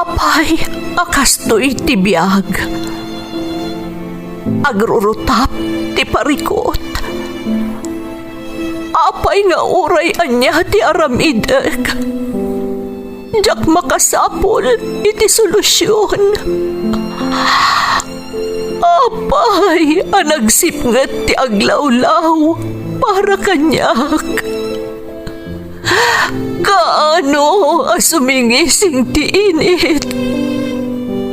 Apay, akastoy ti biyag. Agrurutap ti parikot. Apay nga uray anya ti aramideg. Jak makasapol iti solusyon. Apay, anagsipnget ti aglawlaw para kanyak. Kaano asumingising ti init.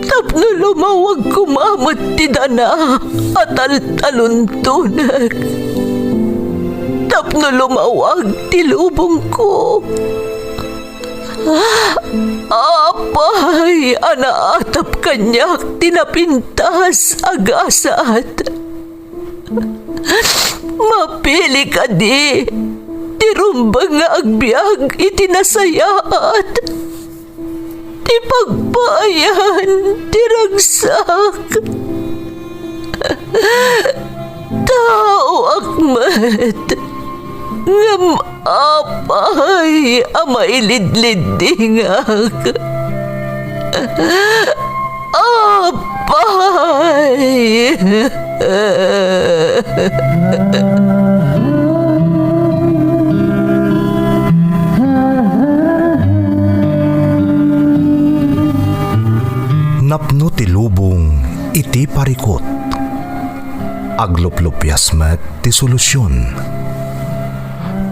Tapno lumawag kumamot ti dana at taluntunag. Tapno lumawag ti lubong ko. Apay, anaatap kanyak tinapintas agasat. Mapili ka di, tirumbang nga agbyag itinasayaat. Ti pagbayan, tiragsak. Tao akmat, ngam apay, amailidlidingak. Apay. Napno ti lubong iti parikot. Agluplupyas met ti solusyon.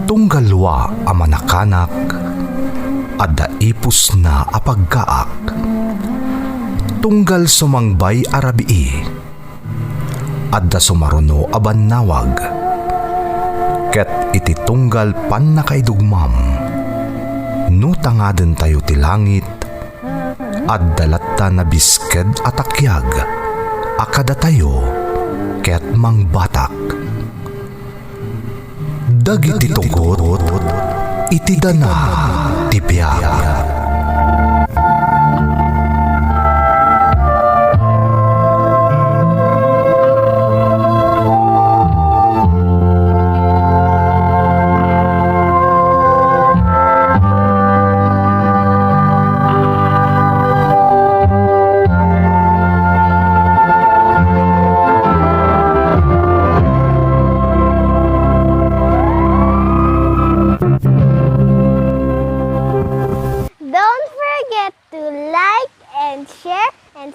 Tunggalwa a manakanak, adda ipus na apagkaak. Tunggal sumangbay arabii, adda sumaruno aban nawag. Ket iti tunggal pan nakaidugmam, no tangaden tayo ti langit, adda latta na bisked atakyag, akada tayo, ket mangbatak. Dagiti tugot, iti dana ti biyag.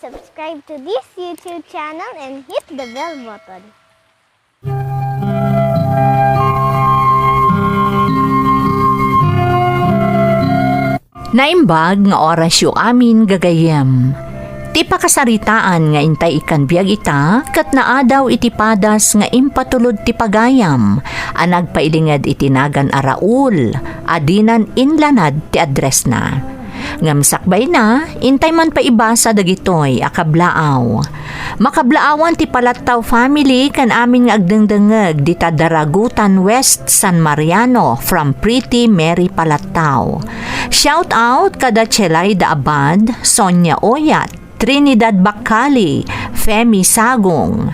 Subscribe to this YouTube channel and hit the bell button. Naimbag nga orasyo amin gagayem. Ti pakasaritaan nga intay ikan biyag ita, kat naadaw iti padas nga impatulod ti pagayam, anag pailingad itinagan a Raul, adinan inlanad ti address na. Ngamsakbay na, intay man pa ibasa dagitoy akablaaw. Makablaawan ti Palattaw family kan amin nga agdengdengeg di Daragutan West, San Mariano from Pretty Mary Palattaw. Shout out kada Chelayda Abad, Sonia Oyat, Trinidad Bacali, Femi Sagong.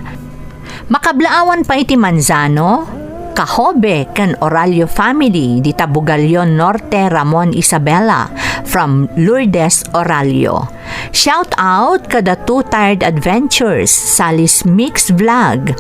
Makablaawan pa iti Manzano, Cahobe kan Oralio family di Tabugalyon Norte, Ramon Isabela from Lourdes Oralio. Shout out kada Two Tired Adventures, Salis Mix Vlog,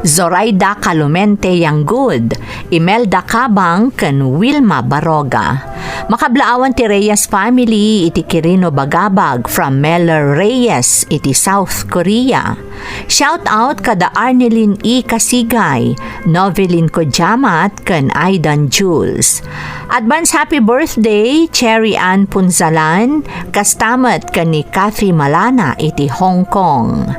Zoraida Calumente Yanggud, Imelda Cabang kan Wilma Baroga. Makablaawan ti Reyes family iti Quirino Bagabag from Meller Reyes iti South Korea. Shout out kada Arnelin E. Kasigay, Novelin Kojamat kan Aidan Jules. Advance happy birthday Cherry Ann Punzalan, kastamat kan ni Kathy Malana iti Hong Kong.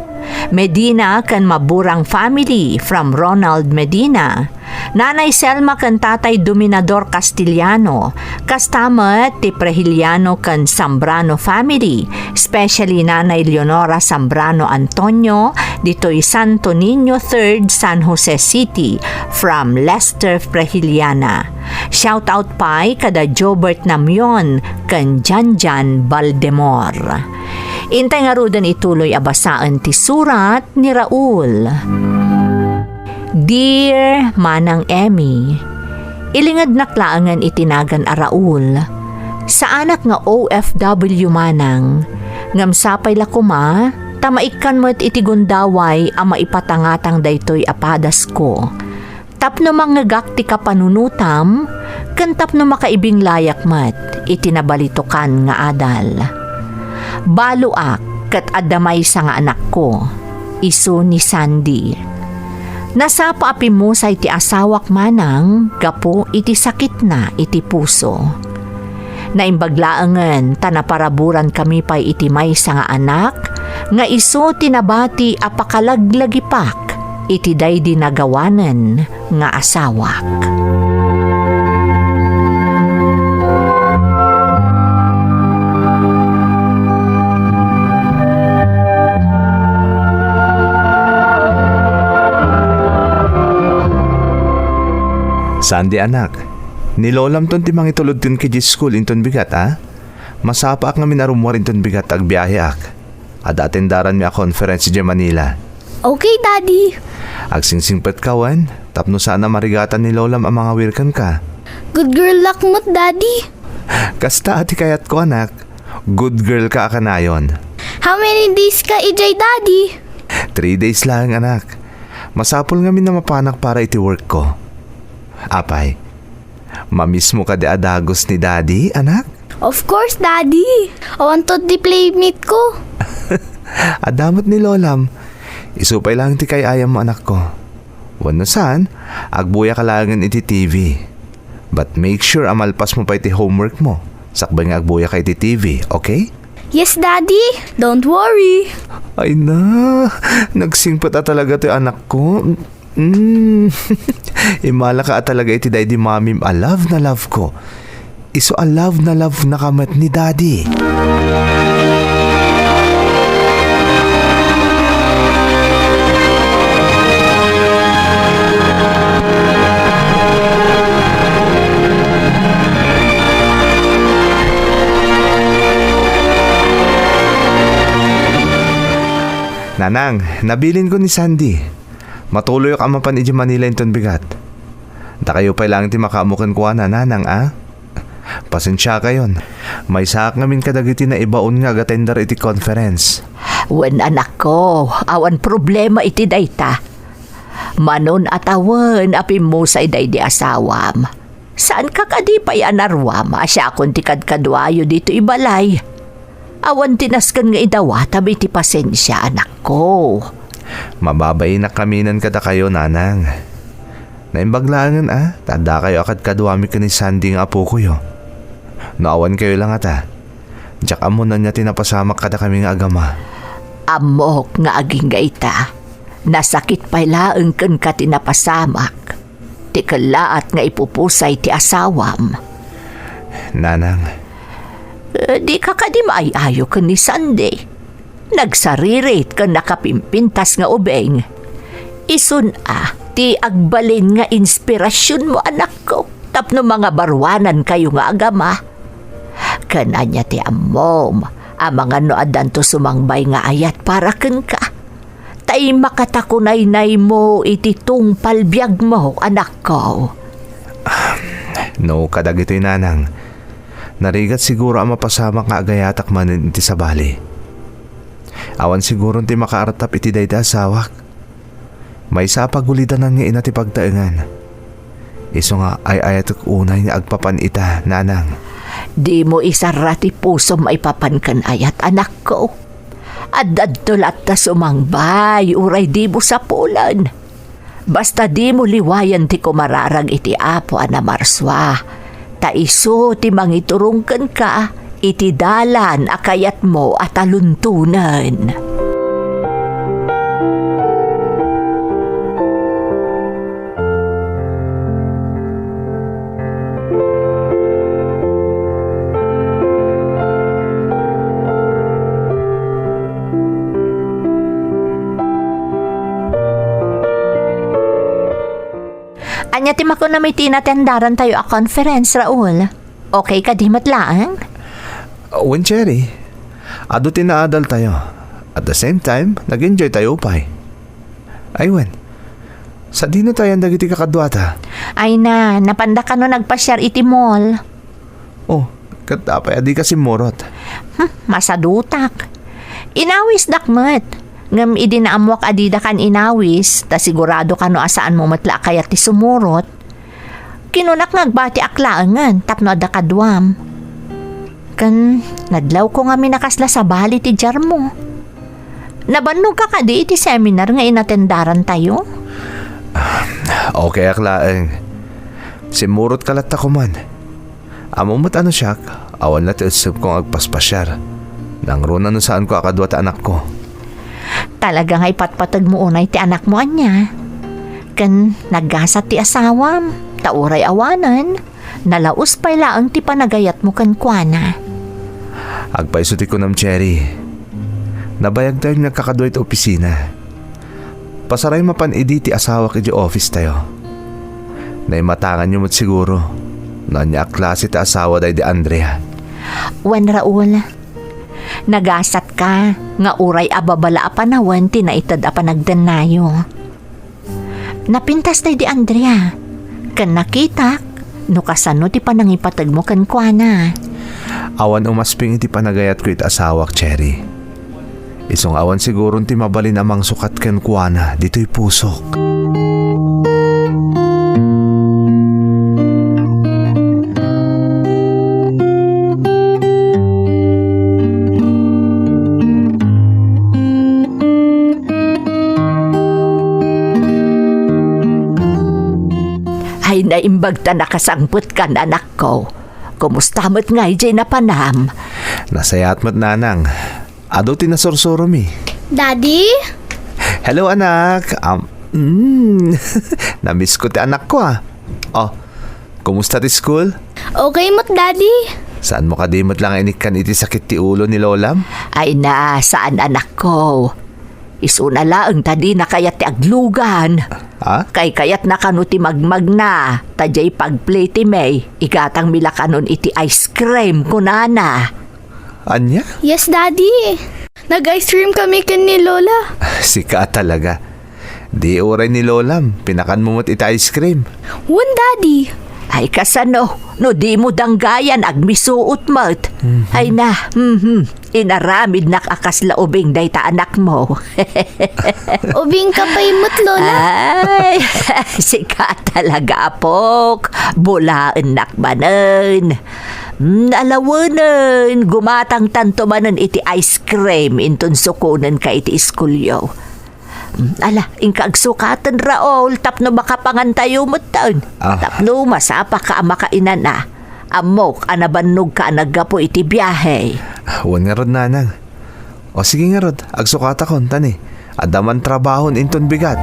Medina kan Maburang family from Ronald Medina. Nanay Selma kan Tatay Dominador Castiliano, kastamat ti Prehiliano kan Zambrano family, especially Nanay Leonora Zambrano Antonio ditoy Santo Niño 3rd, San Jose City from Lester Prehiliana. Shout out pay kada Jobert Namyon kan Janjan Baldemor. Intay nga rudan ituloy abasaan ti surat ni Raul. Dear Manang Emmy, ilingad naklaangan itinagan a Raul. Sa anak nga OFW manang, ngamsapay la kuma, tamaikan mo't iti gundaway ang maipatangatang daytoy apadas ko. Tapno manggagak ti kapanunutam, kan tapno makaibing layak mat, itinabalitokan nga adal. Baluak kat adamay sa nga anak ko, iso ni Sandy. Nasapa api mo sa iti asawak manang, gapo iti sakit na iti puso. Naimbaglaangan tanaparaburan kami pa'y iti may sa nga anak, nga iso tinabati apakalaglagipak, iti day dinagawanan nga asawak. Sandy anak, nilolam ton ti mangitulod tin kay school inton bigat ha? Masapa ak nga minarumwar inton bigat ag biyahe ak. At atendaran mi a conference di Manila. Okay, Daddy. Ag singsingpet kawan, tapno sana marigatan ni lolam ang mga wirkan ka. Good girl luck mo't, Daddy. Kasta ati kayat ko anak, good girl ka akanayon. How many days ka, EJ, Daddy? 3 days lang anak. Masapol nga min na mapanak para iti work ko. Apay, mamiss mo ka di adagos ni Daddy, anak? Of course, Daddy. I want to the playmate ko. Adamot ni lolam. Isupay lang ti kay ayam mo anak ko. Wano saan, agbuya ka langan iti TV. But make sure amalpas mo pa iti homework mo. Sakbay nga agbuya ka iti TV, okay? Yes, Daddy. Don't worry. Ay na, nagsingpat talaga to anak ko. Imala ka talaga iti daddy mommy, a love na love ko. Iso a love na kamat ni Daddy. Nanang, nabilin ko ni Sandy. Matuloy ka mapan iji Manila inton bigat. Da kayo pa lang ti makamukan ko na nanang Pasensya kayon. May saak ngamin kadagiti na ibaon nga gatendar iti conference. Wen anak ko, awan problema iti dayta. Manon atawan api mo sa iday di asawam. Saan ka kadi pa yanarwam? Asya akong tikad-kadwayo dito ibalay. Awan tinaskan nga idawa tabi ti pasensya anak ko. Mababay na kaminan kada kayo nanang. Naimbaglangan tada kayo akad kadwami ka ni Sandy nga apo ko yo. Naawan kayo lang ata. Diyak amo na niya tinapasamak kada kami nga agama. Amok nga aging gaita. Nasakit pa ilaang kan ka tinapasamak. Ti kalaat nga ipupusay ti asawam. Nanang. Di ka kadimay-ayo ka ni Sandy. Nagsaririt ka nakapimpintas nga ubeng. Isun ti agbalin nga inspirasyon mo anak ko. Tapno mga barwanan kayo nga agama. Kananya ti amom, ang mga noadan to sumangbay nga ayat para ken ka. Tay makatakunay-nay mo iti tungpalbiag mo, anak ko. No, kadag ito'y nanang. Narigat siguro ang mapasamak nga agayatak manin iti sabali. Awan siguro ti makaartap iti dayda asawak. May sapagulidanan nga inati pagtaengan. Iso nga ay ayatok unay nga agpapan ita, nanang. Di mo isarati puso maipapan kan ayat, anak ko. Adadtolat ta sumangbay, uray di mo sa pulan. Basta di mo liwayan ti kumararag iti apo ana marswa. Ta iso ti mangiturungkan ka, iti dalan akayat mo at aluntunan. Anya timako na may tinatendaran tayo a conference, Raul. Okay ka di matlaan? Cherry, ado tinaadal tayo. At the same time, nag-enjoy tayo upay. Aywan, sa dino tayo ang dagiti kakadwata? Ay na, napanda ka no nagpasyar iti mall. Oh, Kat apay adi kasi murot. Masadutak. Inawis dakmet. Ngam idinaamwak adida kan inawis, ta sigurado kano asaan mo matla kayat ti sumurot. Kinunak nagbati aklaangan, tapno ada kadwam. Kan nadlaw ko nga minakasla sa bali ti jar mo. Nabannog ka kadi iti seminar nga inatendaran tayo? Okay aklaang. Simurot kalat ako man. Amo mo't ano siyak, awan na ti usap kong agpaspasyar. Nang runa no saan ko akadwa ta anak ko. Talaga nga ipatpatag mo unay ti anak mo anya. Kan naggasat ti asawam, tauray awanan, nalaos pa'y laang ti panagayat mo kan kuana. Agpaisuti ko ng Cherry. Nabayag tayo nagkakadwa iti opisina. Pasaray mapan idi ti asawa ki di office tayo. Naimatangan nyo mo't siguro. Nanya klase ti asawa day di Andrea. Wan Raul, nagasat ka, nga uray ababala apanawan tinaitad apanagdanayo. Napintas day di Andrea, kan nakitak, no kasano ti panangipatag mo kan kuana. Awan umasping iti panagayat ko iti asawak, Cherry. Isong awan siguro ti mabalin amang sukat ken kuana, dito'y pusok. Ay naimbag ta nakasangput kan anak ko. Kumusta mo't nga ijay na panam? Nasayat mo't nanang. Ado tinasursuro mi. Daddy? Hello anak. Namiss ko ti anak ko Oh, kumusta ti school? Okay mo't, Daddy? Saan mo kadimot lang inikan iti sakit ti ulo ni Lolam? Ay na, saan anak ko? Isuna laang tadi na kayat ti aglugan. Ha? Kay kayat na kano ti magmag na. Tadjay pagplay ti May. Igatang milakanon iti ice cream kunana. Anya? Yes, Daddy. Nag-ice cream kami kan ni Lola. Sika talaga. Di oray ni Lolam. Pinakan mo mo't iti ice cream. One, Daddy. Ay kasano, no di mo danggayan agmisuot mo't. Ay na, inaramid nakakaslaubing day ta anak mo. Ubing ka pa imot, Lola. Ay, sika talaga apok. Bulaan nakbanan. Alawanan, gumatang tanto manan iti ice cream intun sukunan ka iti iskulyo. Ala, ingkag sukatan Raul, tapno baka pangantayo mo taon. Tapno masapa ka makainan na. Amok, anabannog ka naggapo iti biyahe. Huwag nga rod nanang. O sige nga rod, agsukata kon tani. Adaman trabahon inton bigat.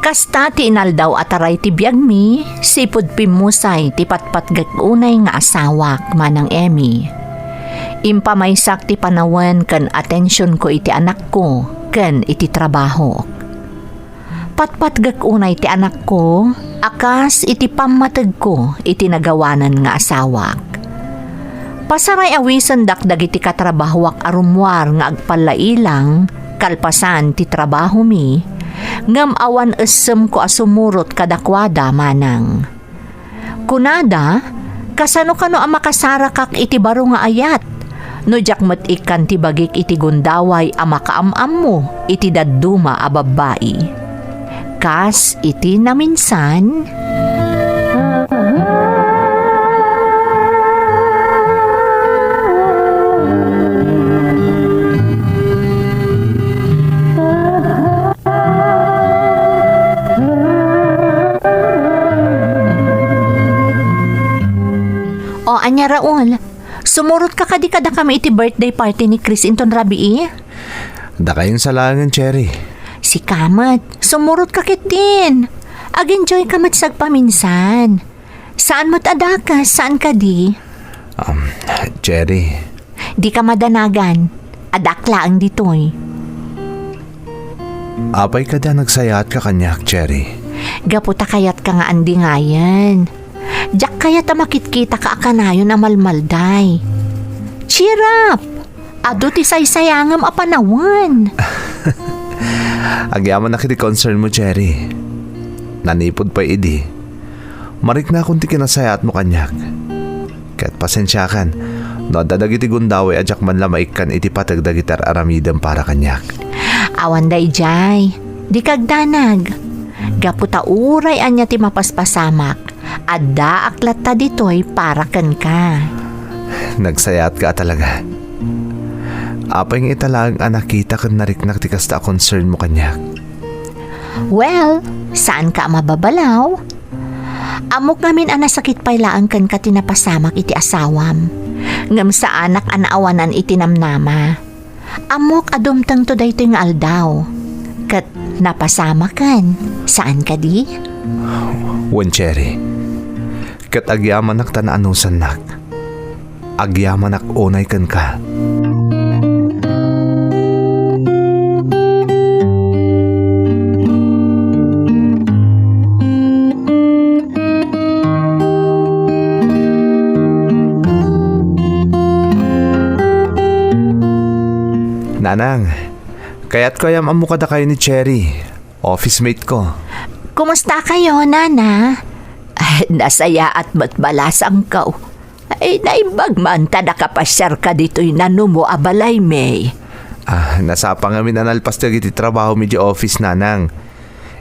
Kasta ti inaldaw ataray ti biyag mi, sipod pimusay ti patpatgagunay nga asawak manang Emmy. Impamaysak ti panawan kan atensyon ko iti anak ko, kan iti trabaho. Patpatgagunay ti anak ko, akas iti pamatag ko iti nagawanan nga asawak. Pasaray awisan dakdag iti katrabahwak arumwar nga agpalailang, kalpasan ti trabaho mi, ngam awan esem ko asumurot kadakwada manang. Kunada, kasano kano ang makasara kak iti baro nga ayat, no jak mat ikan ti bagik iti gundaway ang makaamam mo iti dadduma a babae. Kas iti naminsan, o anya Raul, sumurot ka kadi kada kami iti birthday party ni Chris inton rabii? Da kayong salangan, Cherry. Si Kamat, sumurot ka kitin. Ag-enjoy ka matsag paminsan. Saan mo't adaka? Saan ka di? Cherry, Di ka madanagan. Adakla ang ditoy. apay ka da nagsayat ka kanyak, Cherry. Gaputa kayat ka nga andi ngayon. Diyak kayat makitkita ka akanayon na malmalday. Cheer up! Ado ti saysayangam a panawan. Agyaman na kiti concern mo, Cherry. Nanipod pa idi. Marik na kung ti kinasayat mo kanyak. Kaya't pasensyakan, no dadagiti gundawe adyak man lamaikan iti patagdagitar aramidam para kanyak. Awan day jay. Di kagdanag. Gaputa uray anya ti mapaspasamak. Adda aklat ta ditoy para kan ka. Nagsayat ka talaga. Apay nga italang anakita kan nariknak ti kasta concern mo kanyak. Well, saan ka mababalaw? Amok ngamin anasakit pailaan kan ka tinapasamak iti asawam. Ngam sa anak anaawanan iti namnama. Amok adumtang to day nga aldaw. Kat napasama kan. Saan ka di? Wen, Cherry. Kat agyaman nak tanaanusan nak. Agyaman nak unay kan ka. Nanang, kaya't ko ayam amukada kayo ni Cherry, office mate ko. Kumusta kayo, Nana? Nasaya at matbalasang ka. Ay, naibag man ta nakapasyar ka dito'y nanumo abalay, May. Nasapa nga minanalpas iti trabaho mi di office, Nanang.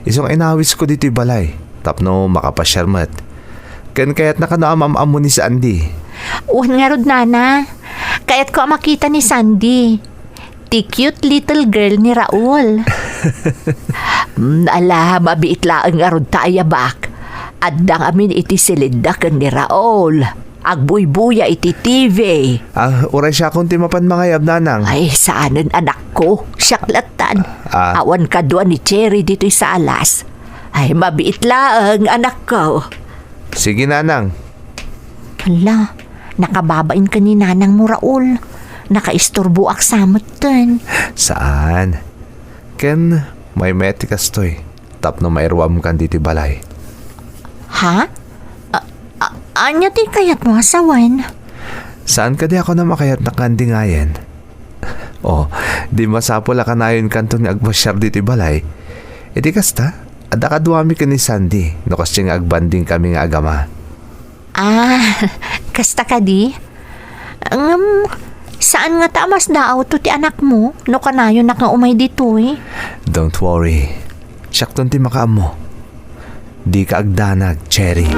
Isang inawis ko dito'y balay, tapno makapasyar mat. Kaya't nakanaamam ni Sandy. Uwan nga rod, Nana. Kaya't ko makita ni Sandy. Ti cute little girl ni Raul. Ala, mabiit laang nga rod tayo bak. Addang amin iti silindakan ni Raul. Agbuy-buya iti TV. Uray siya kung timapan mangayab, Nanang. Ay, saanan anak ko? Siyaklatan. Awan ka doon ni Cherry dito'y sa alas. Ay, mabiit laang anak ko. Sige, Nanang. Hala, nakababain ka ni Nanang mo, Raul. Nakaisturbo ak samot dun. Saan? Ken, may metikas to'y. Tapno mairwam kan diti balay. Ha? Anya ti kayat mo asawan? Saan ka di ako na makayat na kandingayan? Di masapula ka na yun kanto ni agbasyar diti balay. Iti kasta, ada kaduami ka ni Sandy. No kasi nga agbanding kami nga agama. Kasta ka di? Saan nga tamas daaw to ti anak mo? No kanayon nakaumay dito eh. Don't worry. Siyakton ti makaam mo. Di ka agdanag, Cherry.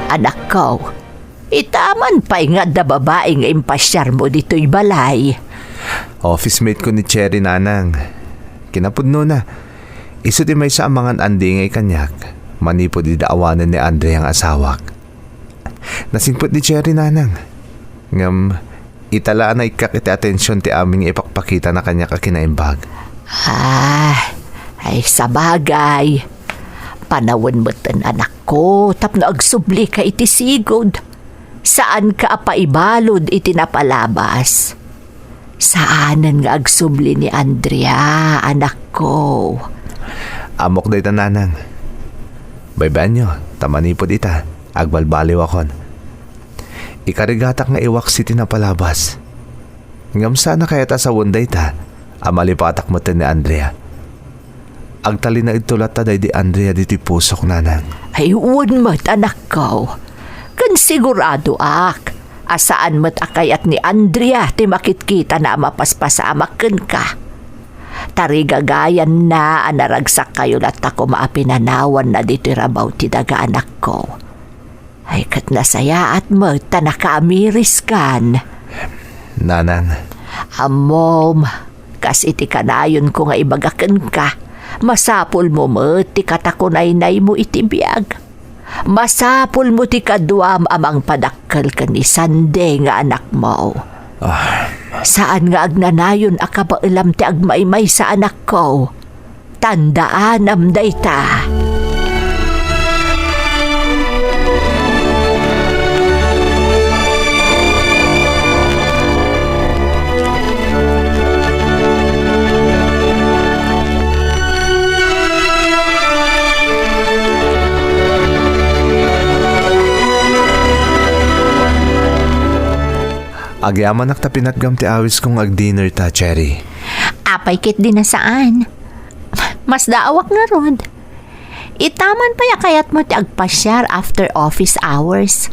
Anak ko, itaman pa'y nga da babae nga impasyar mo dito'y balay. Office mate ko ni Cherry, Nanang. Kinapudno na. Iso di may sa amangan andi ngay kanyak. Manipod di daawanan ni Andre ang asawak. Nasingpot ni Cherry, Nanang. Ngam, itala na ikakiti atensyon ti aming ipakpakita na kanya kakinaimbag. Ay sabagay. Panawan mo't ang anak ko, tapno agsubli ka iti sigod. Saan ka apaibalod iti napalabas? Saanan nga agsubli ni Andrea, anak ko? Amok day ta, Nanang. Baybayan nyo, tamanipod ita, agbalbaliw akon. Ikarigatak nga iwak si tinapalabas. Ngam sana kaya ta sa wunday ta, amalipatak mo ni Andrea. Agtali na itulat ta day di Andrea diti pusok, Nanang. Ay, uwan mo't anak ko. Kan sigurado ak, asaan mo't akayat ni Andrea ti makitkita na mapaspasamaken ka. Tarigagayan na anaragsak kayo lat ako maapinanawan na dito rabaw ti daga anak ko. Ay kat nasaya at mo't ta nakaamiris kan. Nanang. Mom, Kas iti kanayon ko nga ibagaken ka. Masapul mo mo ti katakunay-nay mo iti biyag. Masapul mo ti kaduam amang padakkel ken ni Sande nga anak mo. Saan nga agnanayon akabailam ti agmaymay sa anak ko? Tandaan amday ta. Agyaman nakta pinatgam ti awis kong ag-dinner ta, Cherry. Apay kit din na saan. Mas daawak nga rod. Itaman pa yakayat mo ti agpasyar after office hours.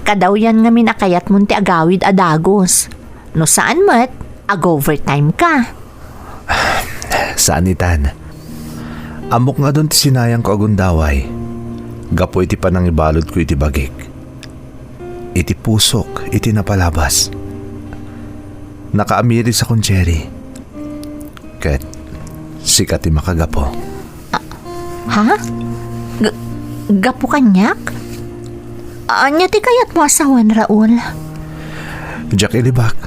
Kadaw yan nga minakayat mo ti agawid adagos. No saan mat, ag-overtime ka. Saan itan? Amok nga doon ti sinayang ko agundaway. Gapo iti panang ibalod ko iti bagik. Iti pusok, iti napalabas. Nakaamiri sa kong Cherry. Ket, sikat ti makagapo. Ha? Gapo kanyak? Anya ti kayat mo asawan, Raul? Jack ilibak.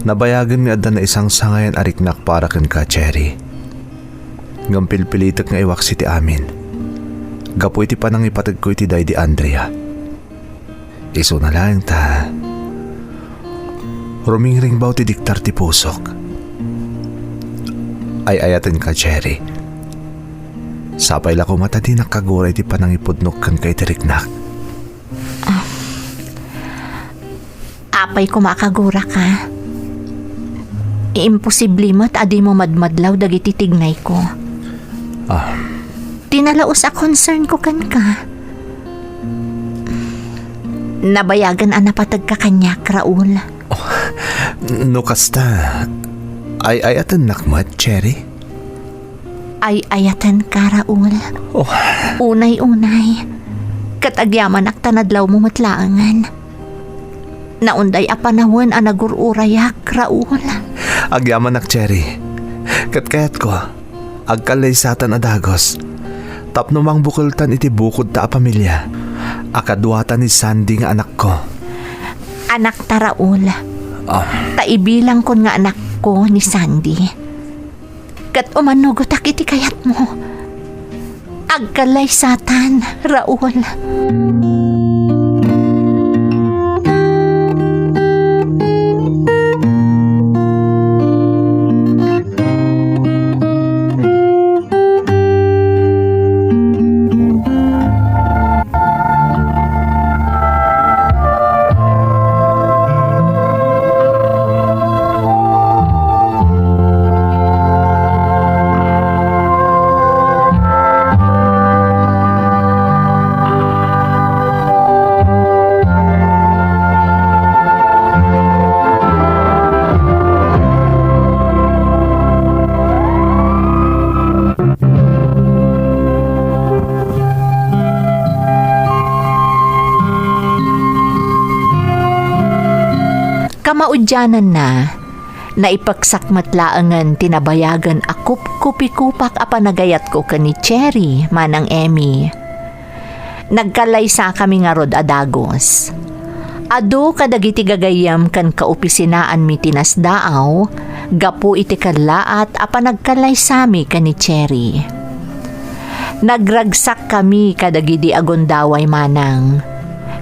Nabayagan nga adda na isang sangayan ariknak para ken ka, Cherry. Ngampilpilitak nga iwak si ti amin. Gapo iti panang ipatag ko iti day di Andrea. Iso na lang ta. Rumingring baw ti diktar ti pusok. Ay ayaten ka, Cherry. Sapay la ko mata di nakaguray ti panangipudnok kan kay tiriknak. Apay kumakagura ka. Imposible mat adi mo madmadlaw dagiti tignay ko. Tinalaos a concern ko kan ka. Nabayagan ang napatag ka kanyak, Raul. No kasta, ay ayatan nakmat, Cherry? Ay ayatan ka, Raul. Unay-unay. Katagyaman ak tanadlaw mo matlaangan. Naunday a panahon a nagururayak, Raul. Agyaman nak, Cherry. Katkayat ko, agkalay satan adagos. Tapno mang bukultan iti bukod ta a pamilya. Akadwatan ni Sandy nga anak ko. Anak ta, Raul. Taibilang kon nga anak ko ni Sandy. Kat umanugot ak iti kayat mo. Agkalay satan, Raul. Kamaudyanan na, naipagsakmatlaangan tinabayagan akup kupikupak a panagayat ko kani Cherry manang Emmy. Nagkalaysa kami nga rod adagos. Ado kadagiti gagayam kan kaopisinaan mi tinasdaaw, gapu iti kalaat a panagkalaysami kani Cherry. Nagragsak kami kadagidi agondaway manang.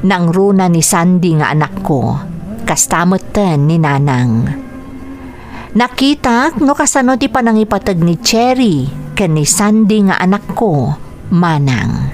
Nang runa ni Sandy nga anak ko. Kastamutan ni Nanang. Nakita no kasano ti panangipatag ni Cherry ken ni Sandy nga anak ko, manang.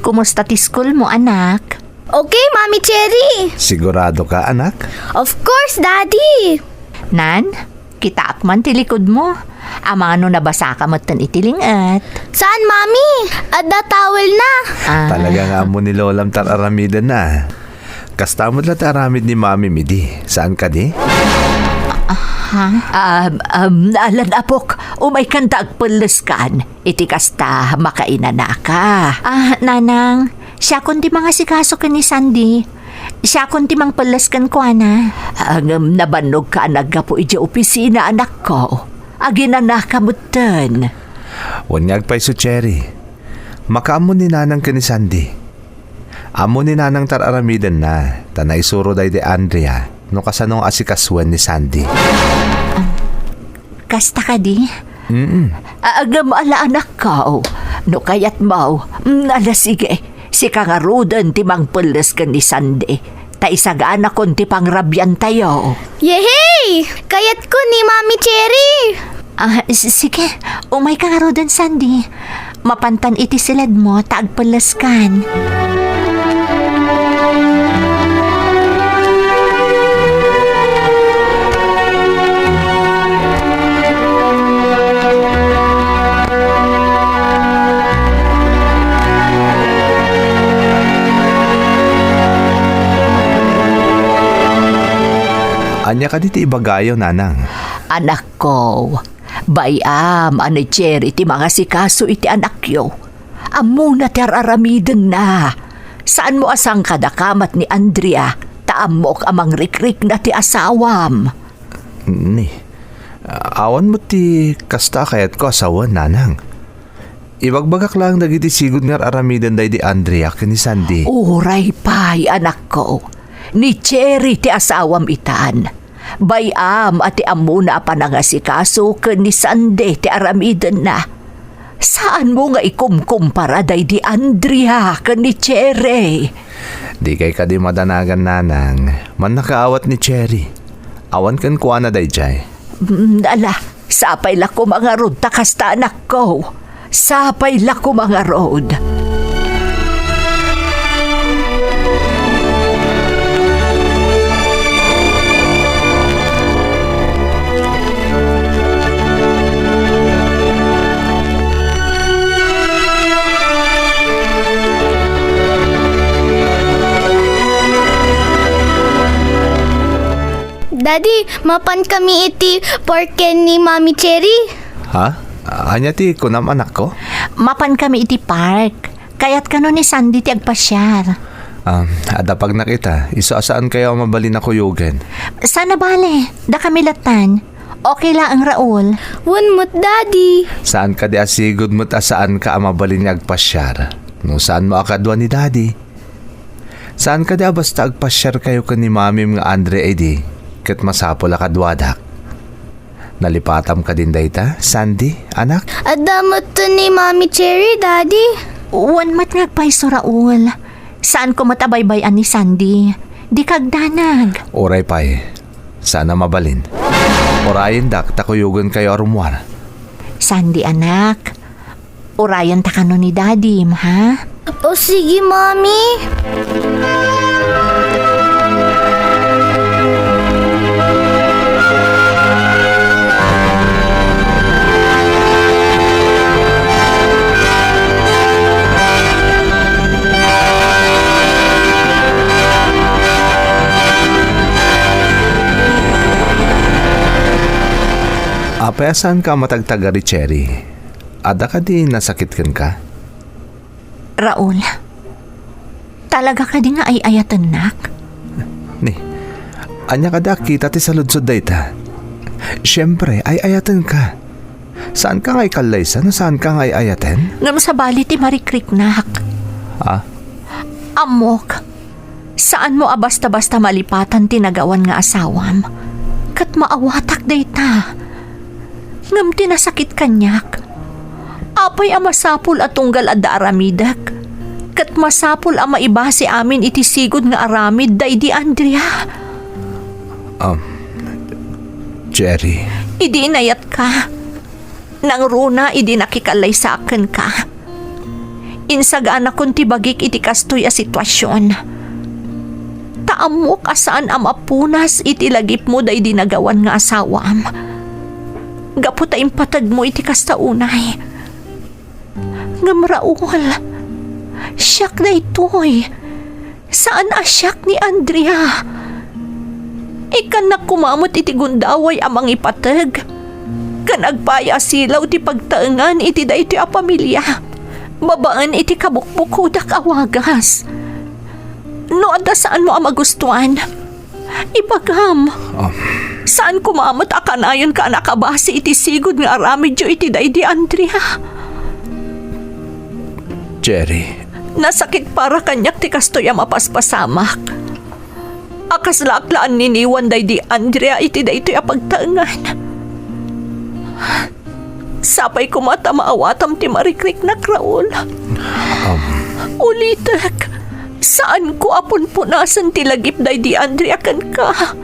Kumusta ti school mo, anak? Okay, Mami Cherry. Sigurado ka, anak? Of course, Daddy. Nan, kita akman ti likod mo. Amano nabasa ka matan itilingat. Saan, Mami? Adda towel na. Talaga nga mo ni Lolam tararamidan na. Kastamod lang aramid ni Mami Midi. Saan ka di? Alan apok, umay kan tagpulos kan. Iti kasta makainana ka. Nanang, siya kundi mga sikaso ka ni Sandy. Siya kundi mang pulos kan ko, ana. Nabanog ka anak po iti opisina anak ko. Aginana ka mutan. Wanyag pa'y so Cherry. Makaamo ni Nanang ka ni Sandy. Amo ni Nanang tararamidan na. Tanay suro day de Andrea. No kasanong asikaswan ni Sandy. Kasta ka di? Agam ala anak ko. No kayat mo. Ala sige. Si kang arudan ti mang pulos ka ni Sandy. Ta isagaan akong ti pangrabyan tayo. Yehey! Kayat ko ni Mami Cherry! Sige, umay kang arudan Sandy. Mapantan iti silad mo, taagpulos kan. Anya ka diti ibagayo, Nanang. Anak ko, bayam, ani Cherry, iti mga sikaso iti anak yo. Amo na teraramiden na. Saan mo asang kadakamat ni Andrea, taamok amang rikrik na ti asawam. Ni, awan mo ti kasta kayat ko asawan, Nanang. Ibagbagak lang dagiti sigud nga aramiden day di Andrea ken ni Sandy. Uray pay, anak ko. Ni Cherry ti asawam itan. Bayam at ti amo na panangasikaso ken ni Sandy ti aramiden na. Saan mo nga ikumkumpara day di Andrea ken ni Cherry? Di kay ka di madanagan, Nanang. Man nakaawat ni Cherry. Awan ken kuana day jay. Ala, sapay la ko mga rod takasta anak ko. Sapay la ko mga rod. Daddy, mapan kami iti porke ni Mami Cherry. Ha? Anya ti kunam anak ko? Mapan kami iti park. Kayat kano ni Sandy ti agpasyar. Ada pag nakita, isaasaan kayo mabalin ako yugen. Sana bale, da kami latan. Okay lang ang Raul. Wunmut, Daddy. Saan ka di asigod mo't asaan ka mabalin niya agpasyar? No saan mo akadwa ni Daddy? Saan ka di basta agpasyar kayo ka ni Mami mga Andre edi? Ket masapol akadwadak. Nalipatam ka din dayta, Sandy, anak? Adamot to ni Mami Cherry, Daddy. Uwan mat ngagpaiso Raul. Saan ko matabaybayan ni Sandy? Di kagdanag. Oray pay. Sana mabalin. Orayin dak, takuyugan kayo arumwar. Sandy anak, orayan ta kano ni Daddy, ha? O sige, Mami. Apayasan ka matagtagari, Cherry? Ada ka di nasakit ka? Raul, talaga ka di nga ay ayatan nak? Ni, anya ka da kita ti saludsod dayta. Siyempre, ay ayatan ka. Saan ka ngay kalaysan? Saan ka ngay ayaten? Ngam sa bali ti marikrik nak. Ha? Amok, saan mo basta-basta malipatan tinagawan nga asawam? Kat maawatak dayta. Ngam tinasakit kanyak. Apay masapul at tunggal adda aramidak. Kat masapul maibasi amin iti sigod nga aramid day di Andrea. Cherry. Idi inayat ka. Nang runa idi nakikalay sa akin ka. Insagaan akong tibagik iti kastoy a sitwasyon. Taamok asaan amapunas iti lagip mo day di nagawan nga asawam. Gaputa impatag mo iti kastaunay. Ngam Raul, siyak na ito'y. Saan asyak ni Andrea? Ikan na kumamot iti gundaway amang ipatag. Kanagpaya silaw ti pagtaengan iti da iti a pamilya. Babaan iti kabukbukudak awagas. No adda saan mo amagustuhan? Ibagam. Saan kumamot akanayon ka nakabasi iti sigod nga aramidyo iti da iti Andrea? Cherry, Nasakit para kanyak ti kastoy a mapaspasamak. Akas laklaan niniwan day di Andrea iti da ito'y apagtaengan. Sapay kumata maawatam ti marikrik na Raul. Ulitek, saan ko apon punasan ti lagip day di Andrea kan ka?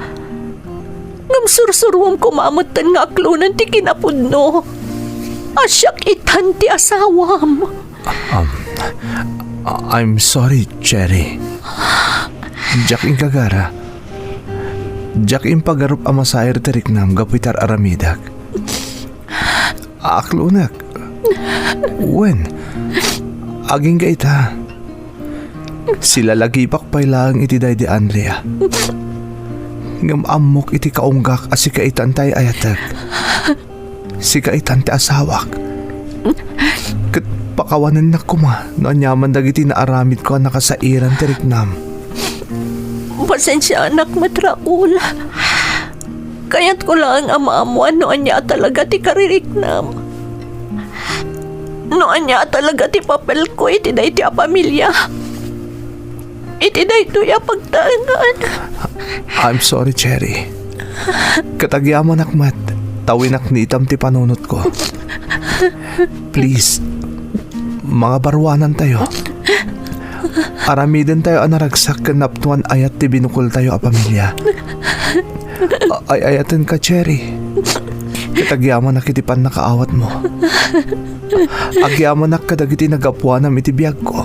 Ngam sursurwam kumamutan nga aklunan ti kinapudno. Asyak itan ti asawam. I'm sorry, Cherry. Jack in kagara. Jack in pagarup amasair teriknam gapitar aramidak. Aklunak. Wen. Aging ka ita. Sila lagi pakpailang iti day di Andrea. Ngam amok iti kaunggak as si kaitan tay ayatag. Si kaitan ti asawak. Kat pakawanan na kuma no anyaman dagiti na aramid ko nakasairan teriknam. Pasensya anak matraul. Kaya't ko lang ang maamuan noon niya talaga ti kaririknam. Noon niya talaga ti papel ko iti day ti a pamilya. Iti day ito'y pagtaengan. I'm sorry, Cherry. Katagyaman akmat, tawinak ni itam ti panunot ko. Please, mga barwanan tayo. Aramiden tayo anaragsak kanaptuan ayat ti binukol tayo a pamilya. Ayatan ka, Cherry. Katagyaman na kitipan nakaawat mo. Agyaman na kadagiti nagapuanam iti biyag ko.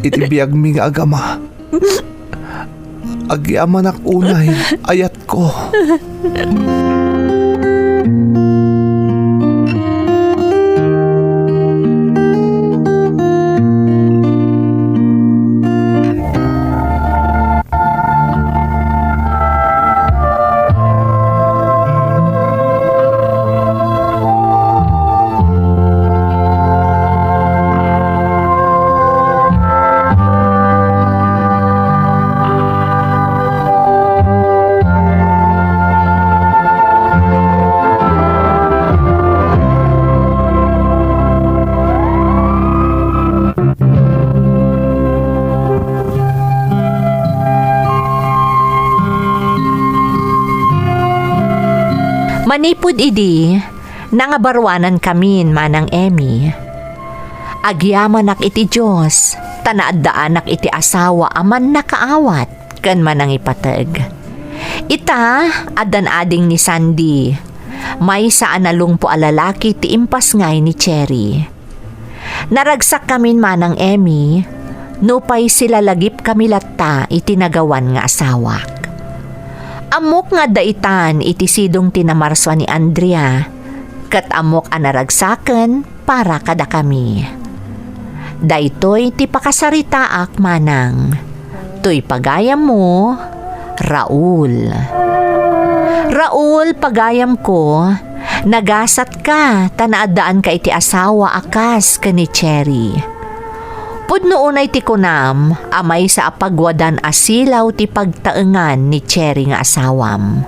Iti biyag mi nga agama. Agyaman ak unay ayat ko. Manipud idi, nangabarwanan kamin manang Emmy. Agyaman iti Diyos, tanaadaanak iti asawa aman nakaawat, kan manang ipatag. Ita, adan ading ni Sandy, may saan nalungpo alalaki ti impas ngay ni Cherry. Naragsak kamin manang Emmy, nupay sila lagip kami latta itinagawan nga asawak. Amok nga daitan iti sidong tinamarswa ni Andrea, kat amok anaragsaken para kada kami. Daytoy ti pakasaritaak manang, tuy pagayam mo, Raul. Raul, pagayam ko, nagasat ka, tanaadaan ka iti asawa akas ka ni Cherry. Pudno unay ti kunam, amay sa apagwadan asilaw ti pagtaengan ni Cherry nga asawam.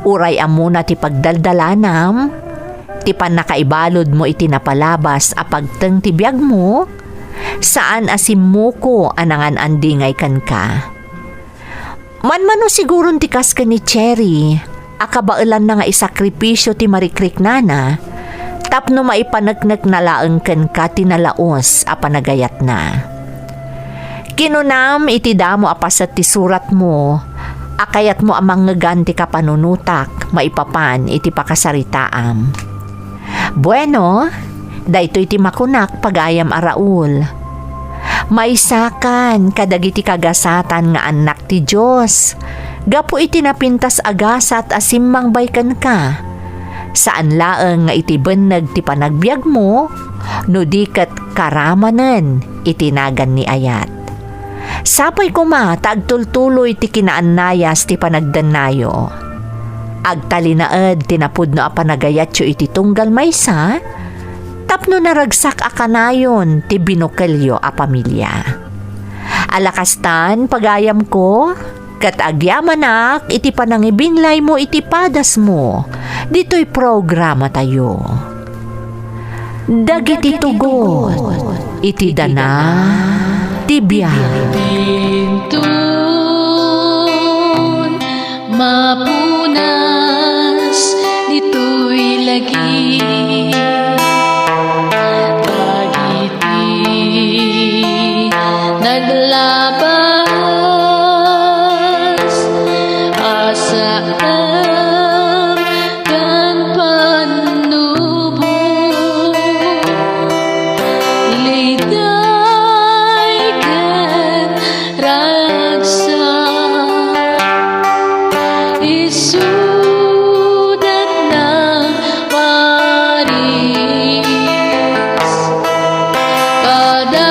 Uray amuna ti pagdaldalanam, ti panakaibalod mo iti napalabas apagteng ti biyag mo, saan asimuko anangan andingay kan ka. Manmano siguron ti kas ka ni Cherry, akabailan na nga isakripisyo ti marikrik nana, tapno maipanagnak na laeng ken ka tinalaos a panagayat na. Kinunam iti damo apasat ti surat mo, akayat mo amang ngaganti ka panunutak, maipapan iti pakasaritaam. Bueno, dayto iti makunak pagayam a Raul. Maisakan kadagiti kagasatan nga anak ti Diyos, gapu iti napintas agasat asimmang baykan ka. Saan laeng nga iti beneg ti panagbiag mo, no diket karamanen itinagan ni ayat. Sapay kumata agtultuloy ti kinaanayas ti panagdanayo. Agtalinaed tinapud no apanagayatyo iti tunggal maysa, tapno naragsak akanayon ti binukelyo a pamilya. Alakastan pagayam ko, kat agyamanak iti panangibinlay mo iti padas mo, dito'y programa tayo. Dagiti tugot, iti dana, tibiyag. Bintun, mapunas, dito'y lagi. Dagiti naglabas, asaan kan panubo. Liday kan ragsak, isudat ng waris. Kada